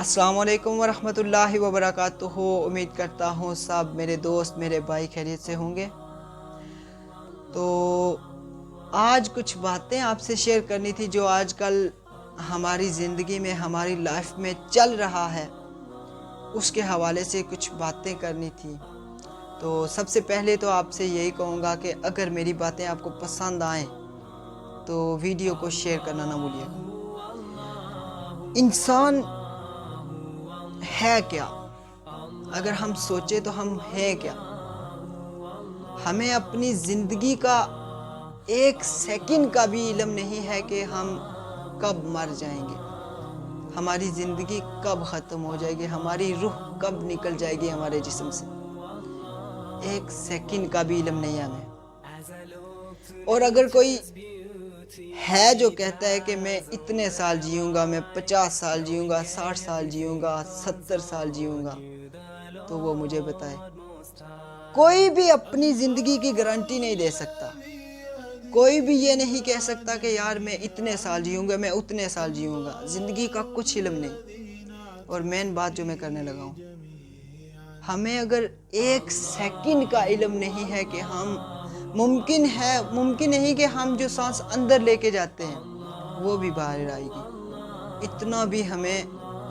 अस्सलाम वालेकुम वरहमतुल्लाहि वबरकातुहू। उम्मीद करता हूँ सब मेरे दोस्त मेरे भाई खैरियत से होंगे। तो आज कुछ बातें आपसे शेयर करनी थी जो आजकल हमारी ज़िंदगी में हमारी लाइफ में चल रहा है, उसके हवाले से कुछ बातें करनी थी। तो सबसे पहले तो आपसे यही कहूँगा कि अगर मेरी बातें आपको पसंद आएँ तो वीडियो को शेयर करना ना भूलिएगा। इंसान है क्या? अगर हम सोचें तो हम हैं क्या? हमें अपनी ज़िंदगी का एक सेकंड का भी इल्म नहीं है कि हम कब मर जाएंगे, हमारी ज़िंदगी कब ख़त्म हो जाएगी, हमारी रूह कब निकल जाएगी हमारे जिस्म से। एक सेकंड का भी इल्म नहीं है हमें। और अगर कोई है जो कहता है कि मैं इतने साल जीऊँगा, मैं 50 साल जीऊँगा, 60 साल जीऊँगा, 70 साल जीऊँगा, तो वो मुझे बताए। कोई भी अपनी ज़िंदगी की गारंटी नहीं दे सकता। कोई भी ये नहीं कह सकता कि यार मैं इतने साल जीऊँगा, मैं उतने साल जीऊँगा। ज़िंदगी का कुछ इल्म नहीं। और मेन बात जो मैं करने लगा हूँ, हमें अगर एक सेकंड का इल्म नहीं है कि हम मुमकिन नहीं कि हम जो सांस अंदर लेके जाते हैं वो भी बाहर आएगी, इतना भी हमें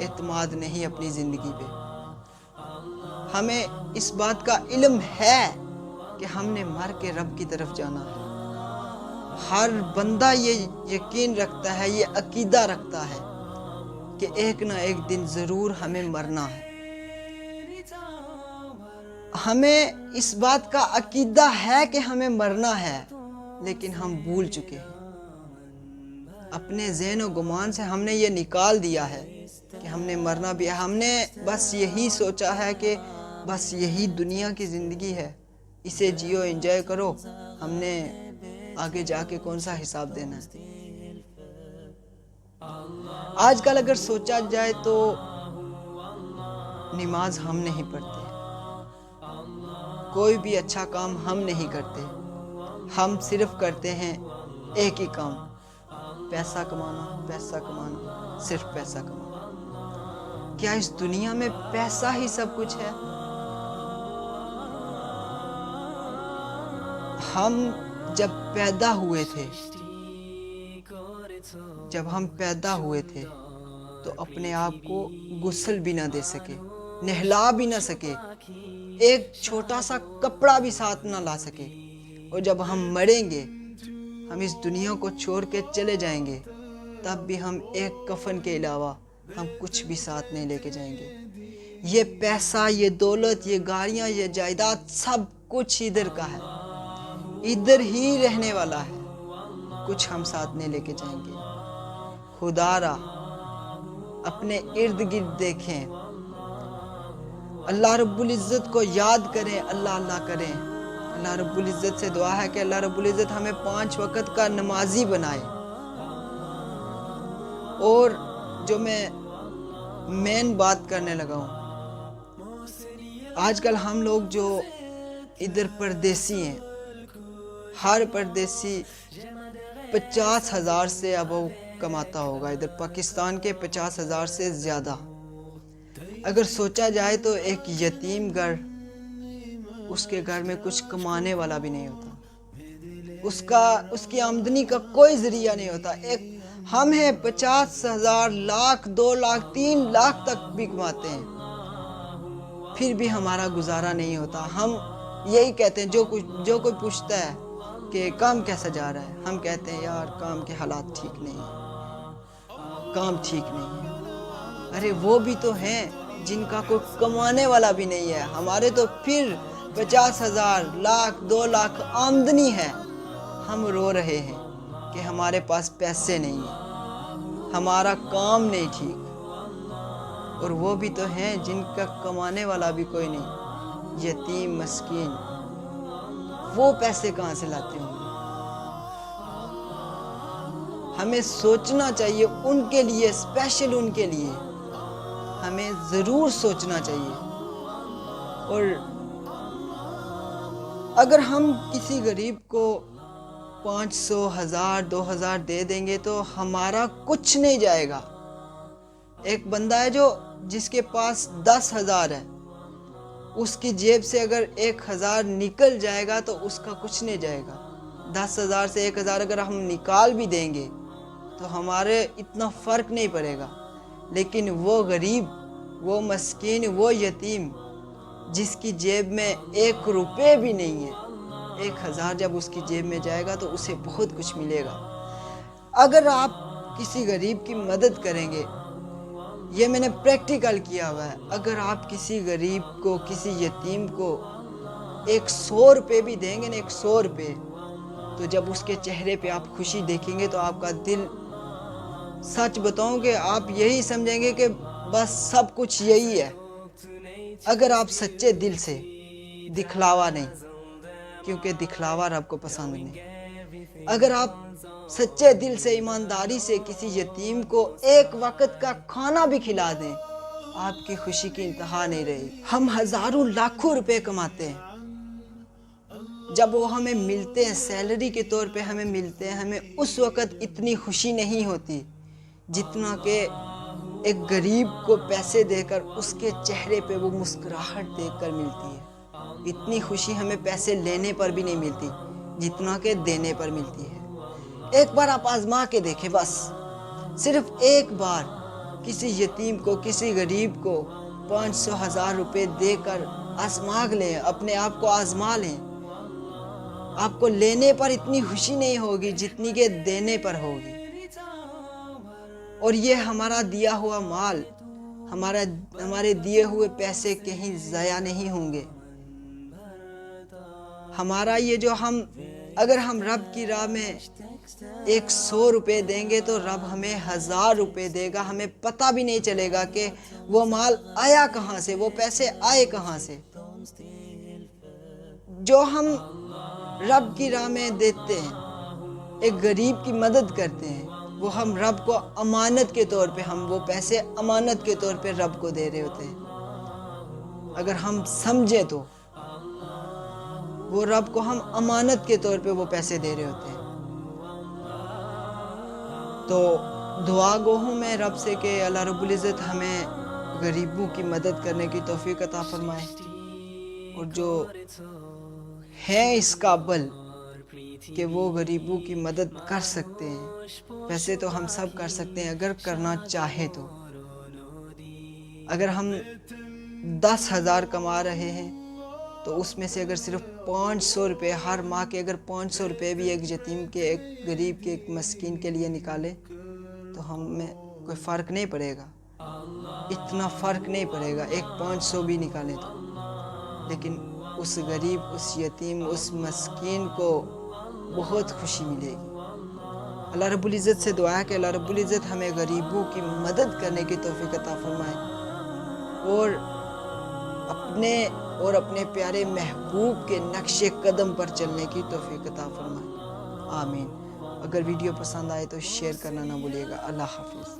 एतमाद नहीं अपनी ज़िंदगी पे। हमें इस बात का इल्म है कि हमने मर के रब की तरफ जाना है। हर बंदा ये यकीन रखता है, ये अकीदा रखता है कि एक ना एक दिन ज़रूर हमें मरना है। हमें इस बात का अकीदा है कि हमें मरना है, लेकिन हम भूल चुके हैं। अपने ज़हन व गुमान से हमने ये निकाल दिया है कि हमने मरना भी है। हमने बस यही सोचा है कि बस यही दुनिया की ज़िंदगी है, इसे जियो, एंजॉय करो, हमने आगे जाके कौन सा हिसाब देना है। आजकल अगर सोचा जाए तो नमाज हम नहीं पढ़ते, कोई भी अच्छा काम हम नहीं करते। हम सिर्फ करते हैं एक ही काम, पैसा कमाना, पैसा कमाना, सिर्फ पैसा कमाना। क्या इस दुनिया में पैसा ही सब कुछ है? हम जब पैदा हुए थे तो अपने आप को गुस्ल भी ना दे सके, नहला भी ना सके, एक छोटा सा कपड़ा भी साथ ना ला सके। और जब हम मरेंगे, हम इस दुनिया को छोड़ के चले जाएंगे, तब भी हम एक कफन के अलावा हम कुछ भी साथ नहीं लेके जाएंगे। ये पैसा, ये दौलत, ये गाड़ियाँ, ये जायदाद, सब कुछ इधर का है, इधर ही रहने वाला है, कुछ हम साथ नहीं लेके जाएंगे। खुदारा अपने इर्द गिर्द देखें, अल्लाह रब्बुल इज़्ज़त को याद करें, अल्लाह अल्लाह करें। अल्लाह रब्बुल इज़्ज़त से दुआ है कि अल्लाह रब्बुल इज़्ज़त हमें 5 वक़्त का नमाजी बनाए। और जो मैं मेन बात करने लगा हूँ, आजकल हम लोग जो इधर परदेसी हैं, हर परदेसी 50,000 से अब कमाता होगा, इधर पाकिस्तान के 50,000 से ज़्यादा। अगर सोचा जाए तो एक यतीम घर, उसके घर में कुछ कमाने वाला भी नहीं होता, उसकी आमदनी का कोई ज़रिया नहीं होता। एक हम हैं 50,000, लाख, 2 लाख, 3 लाख तक भी कमाते हैं, फिर भी हमारा गुजारा नहीं होता। हम यही कहते हैं, जो कोई पूछता है कि काम कैसा जा रहा है, हम कहते हैं यार काम के हालात ठीक नहीं है, काम ठीक नहीं है। अरे वो भी तो हैं जिनका कोई कमाने वाला भी नहीं है। हमारे तो फिर 50,000, लाख, 2 लाख आमदनी है, हम रो रहे हैं कि हमारे पास पैसे नहीं हैं, हमारा काम नहीं ठीक। और वो भी तो हैं जिनका कमाने वाला भी कोई नहीं, यतीम, मस्कीन, वो पैसे कहाँ से लाते होंगे? हमें सोचना चाहिए उनके लिए, स्पेशल उनके लिए हमें ज़रूर सोचना चाहिए। और अगर हम किसी गरीब को 500, 1000, 2000 दे देंगे तो हमारा कुछ नहीं जाएगा। एक बंदा है जो جس کے پاس 10,000 ہے، اس کی جیب سے اگر 1,000 نکل جائے گا تو اس کا کچھ نہیں جائے گا۔ 10,000 سے 1,000 اگر ہم نکال بھی دیں گے تو ہمارے اتنا فرق نہیں پڑے گا، لیکن وہ غریب، وہ مسکین، وہ یتیم جس کی جیب میں 1 روپے بھی نہیں ہے، 1,000 جب اس کی جیب میں جائے گا تو اسے بہت کچھ ملے گا۔ اگر آپ کسی غریب کی مدد کریں گے، یہ میں نے پریکٹیکل کیا ہوا ہے، اگر آپ کسی غریب کو، کسی یتیم کو 100 روپے بھی دیں گے نا، 100 روپے، تو جب اس کے چہرے پہ آپ خوشی دیکھیں گے تو آپ کا دل، سچ بتاؤں کہ آپ یہی سمجھیں گے کہ بس سب کچھ یہی ہے، اگر آپ سچے دل سے، دکھلاوا نہیں، کیونکہ دکھلاوا رب کو پسند نہیں، اگر آپ سچے دل سے، ایمانداری سے کسی یتیم کو 1 وقت کا کھانا بھی کھلا دیں، آپ کی خوشی کی انتہا نہیں رہے گی۔ ہم ہزاروں لاکھوں روپے کماتے ہیں، جب وہ ہمیں ملتے ہیں، سیلری کے طور پہ ہمیں ملتے ہیں، ہمیں اس وقت اتنی خوشی نہیں ہوتی جتنا کہ ایک غریب کو پیسے دے کر اس کے چہرے پہ وہ مسکراہٹ دیکھ کر ملتی ہے۔ اتنی خوشی ہمیں پیسے لینے پر بھی نہیں ملتی جتنا کہ دینے پر ملتی ہے۔ ایک بار آپ آزما کے دیکھیں، بس صرف ایک بار کسی یتیم کو، کسی غریب کو 500 1000 روپے دے کر آزما لیں، اپنے آپ کو آزما لیں، آپ کو لینے پر اتنی خوشی نہیں ہوگی جتنی کہ دینے پر ہوگی۔ اور یہ ہمارا دیا ہوا مال، ہمارے دیے ہوئے پیسے کہیں ضائع نہیں ہوں گے۔ ہمارا یہ جو اگر ہم رب کی راہ میں 100 روپے دیں گے تو رب ہمیں 1000 روپے دے گا، ہمیں پتہ بھی نہیں چلے گا کہ وہ مال آیا کہاں سے، وہ پیسے آئے کہاں سے۔ جو ہم رب کی راہ میں دیتے ہیں، ایک غریب کی مدد کرتے ہیں، وہ ہم رب کو امانت کے طور پہ، ہم وہ پیسے امانت کے طور پہ رب کو دے رہے ہوتے ہیں۔ اگر ہم سمجھیں تو وہ رب کو ہم امانت کے طور پہ وہ پیسے دے رہے ہوتے ہیں۔ تو دعا گو ہوں میں رب سے کہ اللہ رب العزت ہمیں غریبوں کی مدد کرنے کی توفیق عطا فرمائے، اور جو ہیں اس قابل کہ وہ غریبوں کی مدد کر سکتے ہیں، ویسے تو ہم سب کر سکتے ہیں اگر کرنا چاہے تو۔ اگر ہم 10,000 کما رہے ہیں تو اس میں سے اگر صرف 500 روپے ہر ماہ کے، اگر 500 روپے بھی ایک یتیم کے، ایک غریب کے، ایک مسکین کے لیے نکالے تو ہمیں کوئی فرق نہیں پڑے گا، اتنا فرق نہیں پڑے گا، ایک 500 بھی نکالے تو، لیکن اس غریب، اس یتیم، اس مسکین کو بہت خوشی ملے گی۔ اللہ رب العزت سے دعا ہے کہ اللہ رب العزت ہمیں غریبوں کی مدد کرنے کی توفیق عطا فرمائے، اور اپنے پیارے محبوب کے نقش قدم پر چلنے کی توفیق عطا فرمائے، آمین۔ اگر ویڈیو پسند آئے تو شیئر کرنا نہ بھولیے گا۔ اللہ حافظ۔